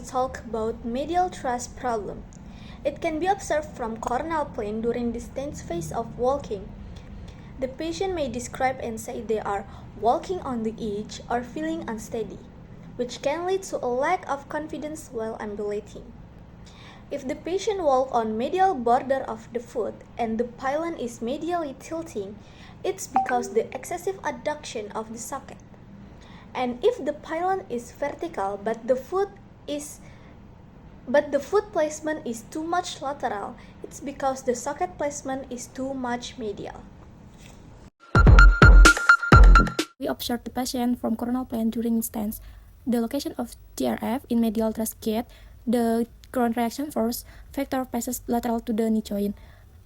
talk about medial thrust problem. It can be observed from coronal plane during the stance phase of walking. The patient may describe and say they are walking on the edge or feeling unsteady, which can lead to a lack of confidence while ambulating. If the patient walks on medial border of the foot and the pylon is medially tilting, it's because the excessive adduction of the socket. And if the pylon is vertical but the foot placement is too much lateral, it's because the socket placement is too much medial. We observe the patient from coronal plane during stance. The location of GRF in medial thrust gate, the ground reaction force vector passes lateral to the knee joint.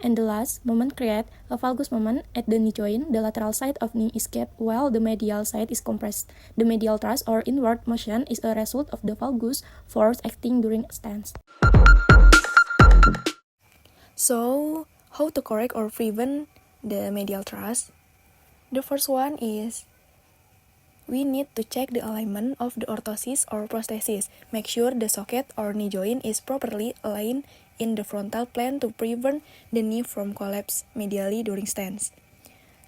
And the last moment create a valgus moment at the knee joint. The lateral side of knee is kept while the medial side is compressed. The medial thrust or inward motion is a result of the valgus force acting during stance. So, how to correct or prevent the medial thrust? The first one is we need to check the alignment of the orthosis or prosthesis. Make sure the socket or knee joint is properly aligned in the frontal plane to prevent the knee from collapse medially during stance.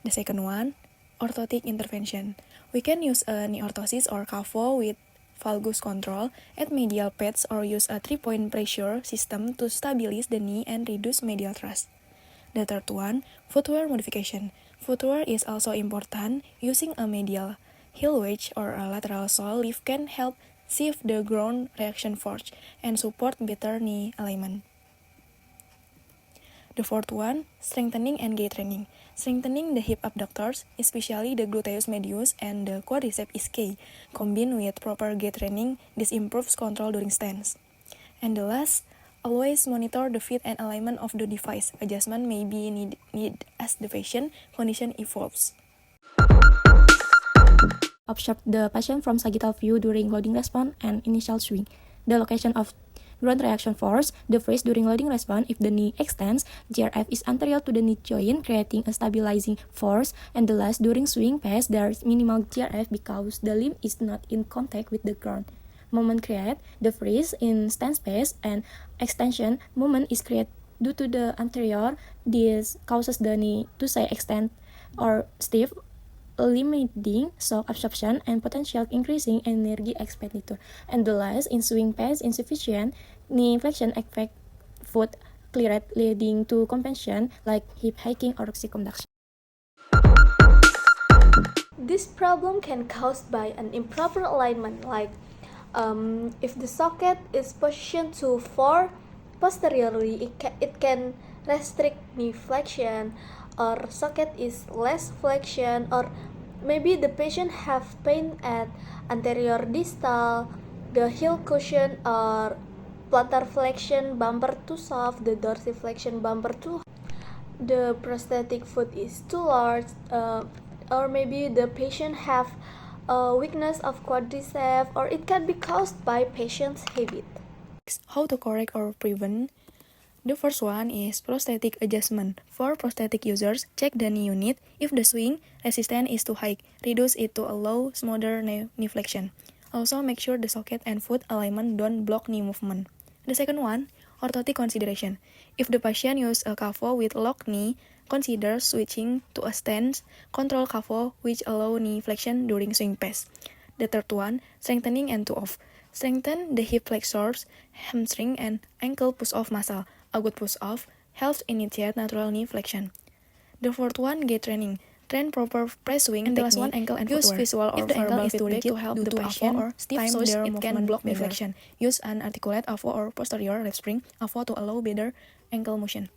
The second one, orthotic intervention. We can use a knee orthosis or CAVO with valgus control, add medial pads or use a 3-point pressure system to stabilize the knee and reduce medial thrust. The third one, footwear modification. Footwear is also important. Using a medial heel wedge or a lateral sole lift can help shift the ground reaction force and support better knee alignment. The fourth one, strengthening and gait training. Strengthening the hip abductors, especially the gluteus medius and the quadriceps ischii, combined with proper gait training, this improves control during stance. And the last, always monitor the fit and alignment of the device. Adjustment may be needed as the patient condition evolves. Observe the patient from sagittal view during loading response and initial swing. The location of ground reaction force, the freeze during loading response if the knee extends, GRF is anterior to the knee joint, creating a stabilizing force, and the last during swing pace, there is minimal GRF because the limb is not in contact with the ground. Moment create, the freeze in stance pace, and extension moment is created due to the anterior. This causes the knee to say extend or stiff, limiting shock absorption and potential increasing energy expenditure. And the last, in swing pace insufficient, knee flexion affect foot clearance leading to compensation like hip hiking or circumduction. This problem can caused by an improper alignment, like if the socket is positioned too far posteriorly, it can restrict knee flexion, or socket is less flexion, or maybe the patient have pain at anterior distal, the heel cushion or plantar flexion bumper too soft, the dorsiflexion bumper too hard, the prosthetic foot is too large, or maybe the patient have a weakness of quadriceps, or it can be caused by patient's habit. How to correct or prevent? The first one is prosthetic adjustment. For prosthetic users, check the knee unit. If the swing resistance is too high, reduce it to a low, smoother knee flexion. Also, make sure the socket and foot alignment don't block knee movement. The second one, orthotic consideration. If the patient use a CAVO with locked knee, consider switching to a stance control CAVO which allow knee flexion during swing pace. The third one, strengthening and toe-off. Strengthen the hip flexors, hamstring, and ankle push-off muscle. A good push-off helps initiate natural knee flexion. The fourth one, gait training. Train proper press swing and the last one, ankle and Use footwear. visual or if the ankle verbal is too feedback rigid to help due the to patient AVO or stiff, time so their it can movement block knee better. flexion. Use an articulate AVO or posterior left spring AVO to allow better ankle motion.